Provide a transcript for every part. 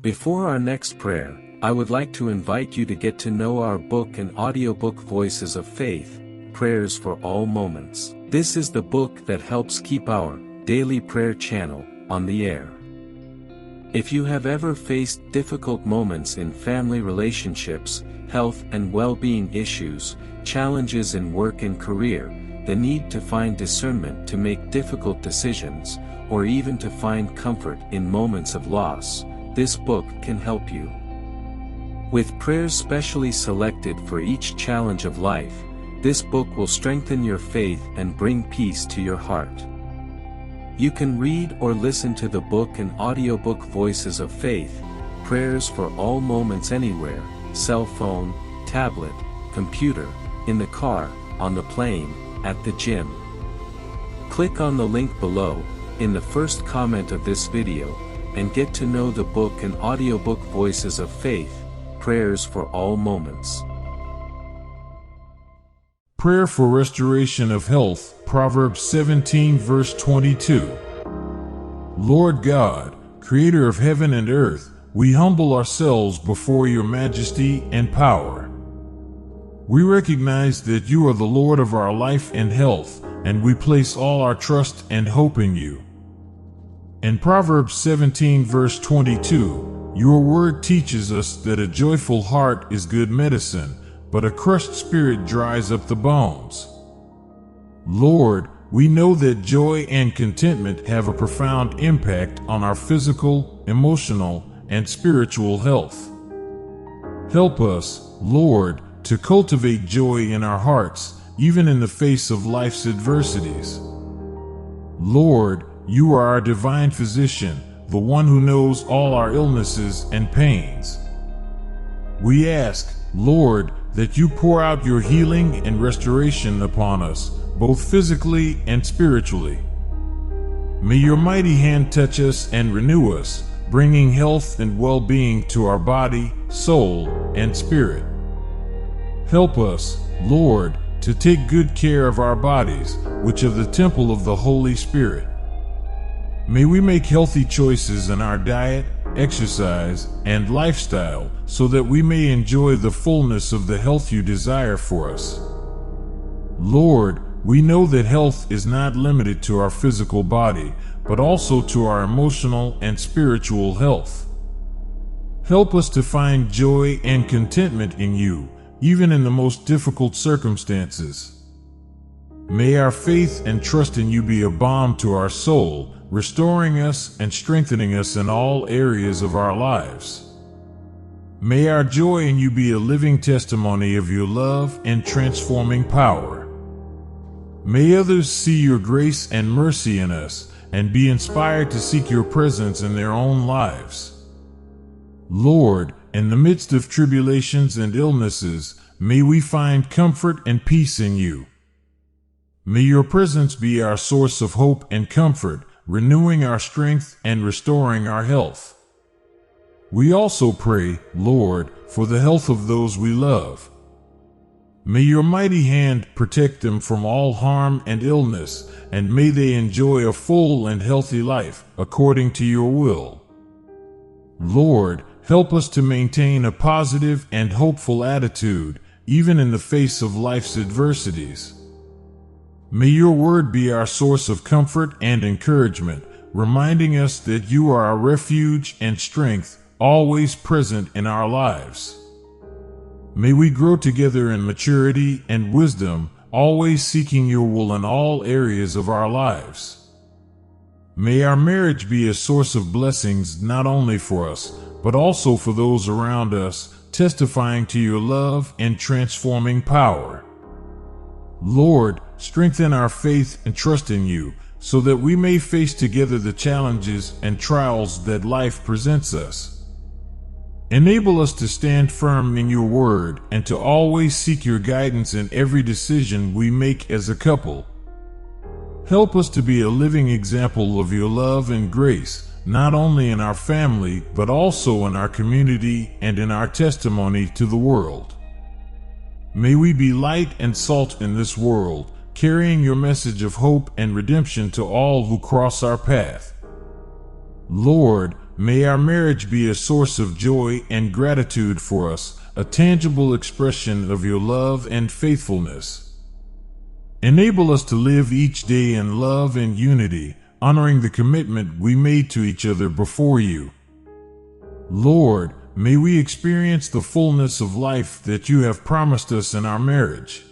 Before our next prayer, I would like to invite you to get to know our book and audiobook Voices of Faith, Prayers for All Moments. This is the book that helps keep our daily prayer channel on the air. If you have ever faced difficult moments in family relationships, health and well-being issues, challenges in work and career, the need to find discernment to make difficult decisions, or even to find comfort in moments of loss, this book can help you. With prayers specially selected for each challenge of life, this book will strengthen your faith and bring peace to your heart. You can read or listen to the book and audiobook Voices of Faith, Prayers for All Moments anywhere, cell phone, tablet, computer, in the car, on the plane, at the gym. Click on the link below, in the first comment of this video, and get to know the book and audiobook Voices of Faith, Prayers for All Moments. Prayer for restoration of health, Proverbs 17 verse 22. Lord God, creator of heaven and earth, we humble ourselves before your majesty and power. We recognize that you are the Lord of our life and health, and we place all our trust and hope in you. In Proverbs 17 verse 22, your word teaches us that a joyful heart is good medicine, but a crushed spirit dries up the bones. Lord, we know that joy and contentment have a profound impact on our physical, emotional, and spiritual health. Help us, Lord, to cultivate joy in our hearts, even in the face of life's adversities. Lord, you are our divine physician, the one who knows all our illnesses and pains. We ask, Lord, that you pour out your healing and restoration upon us, both physically and spiritually. May your mighty hand touch us and renew us, bringing health and well-being to our body, soul, and spirit. Help us, Lord, to take good care of our bodies, which are the temple of the Holy Spirit. May we make healthy choices in our diet, exercise, and lifestyle so that we may enjoy the fullness of the health you desire for us. Lord, we know that health is not limited to our physical body, but also to our emotional and spiritual health. Help us to find joy and contentment in you, even in the most difficult circumstances. May our faith and trust in you be a balm to our soul, restoring us and strengthening us in all areas of our lives. May our joy in you be a living testimony of your love and transforming power. May others see your grace and mercy in us and be inspired to seek your presence in their own lives. Lord, in the midst of tribulations and illnesses, may we find comfort and peace in you. May your presence be our source of hope and comfort, renewing our strength and restoring our health. We also pray, Lord, for the health of those we love. May your mighty hand protect them from all harm and illness, and may they enjoy a full and healthy life, according to your will. Lord, help us to maintain a positive and hopeful attitude, even in the face of life's adversities. May your word be our source of comfort and encouragement, reminding us that you are our refuge and strength, always present in our lives. May we grow together in maturity and wisdom, always seeking your will in all areas of our lives. May our marriage be a source of blessings not only for us, but also for those around us, testifying to your love and transforming power. Lord, strengthen our faith and trust in you, so that we may face together the challenges and trials that life presents us. Enable us to stand firm in your word and to always seek your guidance in every decision we make as a couple. Help us to be a living example of your love and grace, not only in our family, but also in our community and in our testimony to the world. May we be light and salt in this world, carrying your message of hope and redemption to all who cross our path. Lord, may our marriage be a source of joy and gratitude for us, a tangible expression of your love and faithfulness. Enable us to live each day in love and unity, honoring the commitment we made to each other before you. Lord, may we experience the fullness of life that you have promised us in our marriage.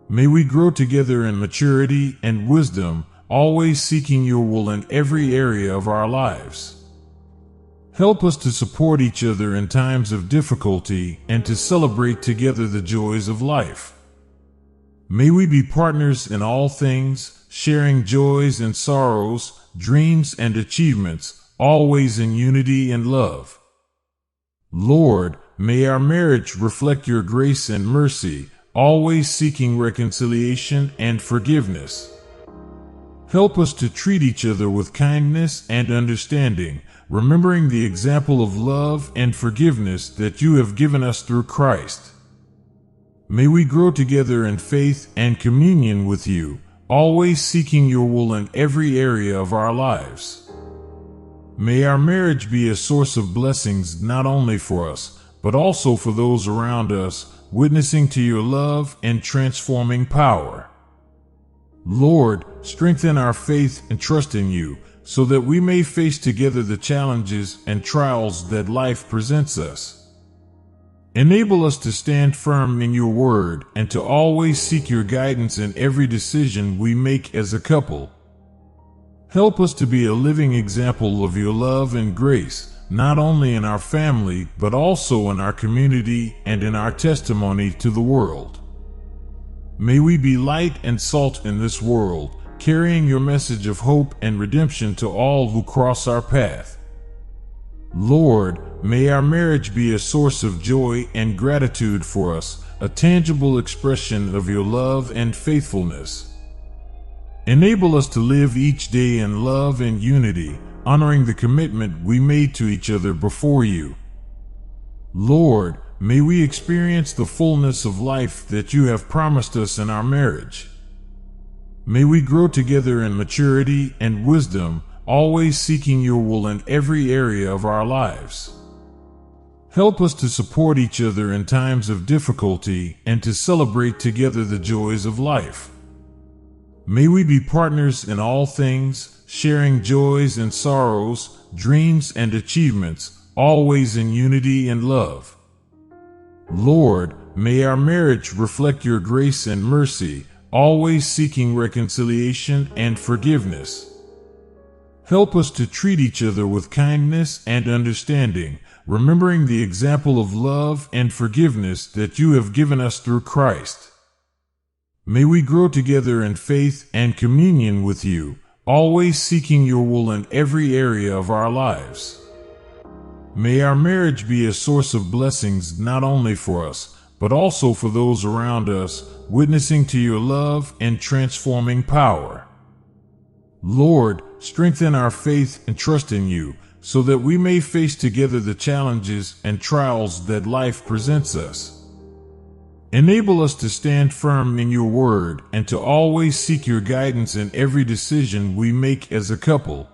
May we grow together in maturity and wisdom, always seeking your will in every area of our lives. Help us to support each other in times of difficulty and to celebrate together the joys of life. May we be partners in all things, sharing joys and sorrows, dreams and achievements, always in unity and love. Lord, may our marriage reflect your grace and mercy, always seeking reconciliation and forgiveness. Help us to treat each other with kindness and understanding, remembering the example of love and forgiveness that you have given us through Christ. May we grow together in faith and communion with you, always seeking your will in every area of our lives. May our marriage be a source of blessings not only for us, but also for those around us, witnessing to your love and transforming power. Lord, strengthen our faith and trust in you, so that we may face together the challenges and trials that life presents us. Enable us to stand firm in your word and to always seek your guidance in every decision we make as a couple. Help us to be a living example of your love and grace, not only in our family, but also in our community and in our testimony to the world. May we be light and salt in this world, carrying your message of hope and redemption to all who cross our path. Lord, may our marriage be a source of joy and gratitude for us, a tangible expression of your love and faithfulness. Enable us to live each day in love and unity, honoring the commitment we made to each other before you. Lord, may we experience the fullness of life that you have promised us in our marriage. May we grow together in maturity and wisdom, always seeking your will in every area of our lives. Help us to support each other in times of difficulty and to celebrate together the joys of life. May we be partners in all things, sharing joys and sorrows, dreams and achievements, always in unity and love. Lord, may our marriage reflect your grace and mercy, always seeking reconciliation and forgiveness. Help us to treat each other with kindness and understanding, remembering the example of love and forgiveness that you have given us through Christ. May we grow together in faith and communion with you, always seeking your will in every area of our lives. May our marriage be a source of blessings not only for us, but also for those around us, witnessing to your love and transforming power. Lord, strengthen our faith and trust in you, so that we may face together the challenges and trials that life presents us. Enable us to stand firm in your word and to always seek your guidance in every decision we make as a couple.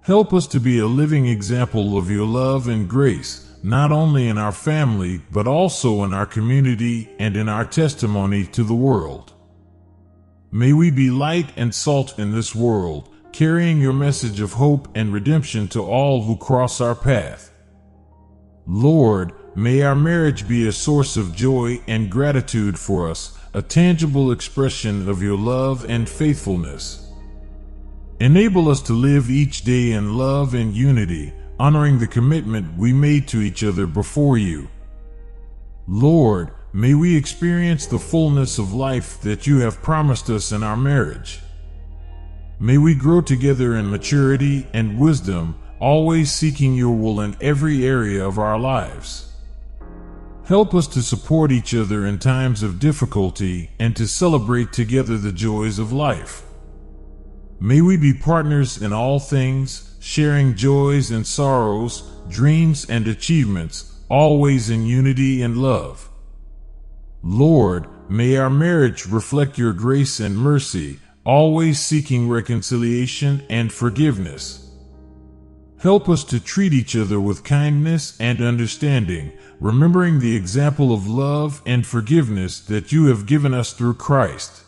Help us to be a living example of your love and grace, not only in our family, but also in our community and in our testimony to the world. May we be light and salt in this world, carrying your message of hope and redemption to all who cross our path. Lord, may our marriage be a source of joy and gratitude for us, a tangible expression of your love and faithfulness. Enable us to live each day in love and unity, honoring the commitment we made to each other before you. Lord, may we experience the fullness of life that you have promised us in our marriage. May we grow together in maturity and wisdom, always seeking your will in every area of our lives. Help us to support each other in times of difficulty and to celebrate together the joys of life. May we be partners in all things, sharing joys and sorrows, dreams and achievements, always in unity and love. Lord, may our marriage reflect your grace and mercy, always seeking reconciliation and forgiveness. Help us to treat each other with kindness and understanding, remembering the example of love and forgiveness that you have given us through Christ.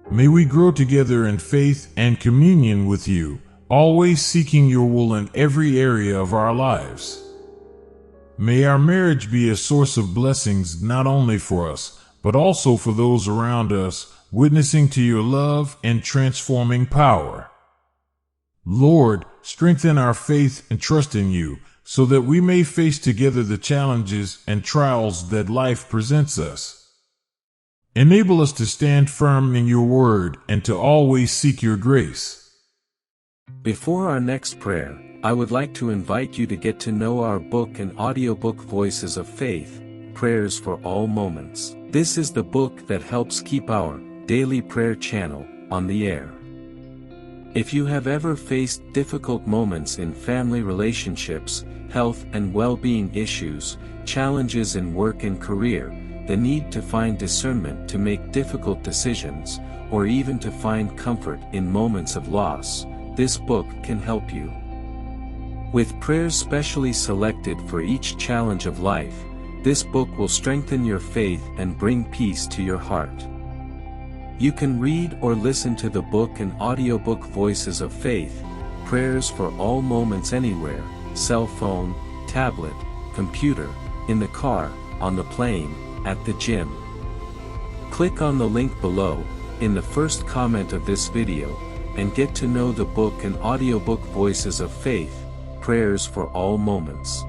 May we grow together in faith and communion with you, always seeking your will in every area of our lives. May our marriage be a source of blessings not only for us, but also for those around us, witnessing to your love and transforming power. Lord, strengthen our faith and trust in you, so that we may face together the challenges and trials that life presents us. Enable us to stand firm in your word and to always seek your grace. Before our next prayer, I would like to invite you to get to know our book and audiobook Voices of Faith, Prayers for All Moments. This is the book that helps keep our daily prayer channel on the air. If you have ever faced difficult moments in family relationships, health and well-being issues, challenges in work and career, the need to find discernment to make difficult decisions, or even to find comfort in moments of loss, this book can help you. With prayers specially selected for each challenge of life, this book will strengthen your faith and bring peace to your heart. You can read or listen to the book and audiobook Voices of Faith, Prayers for All Moments anywhere, cell phone, tablet, computer, in the car, on the plane, at the gym. Click on the link below, in the first comment of this video, and get to know the book and audiobook Voices of Faith, Prayers for All Moments.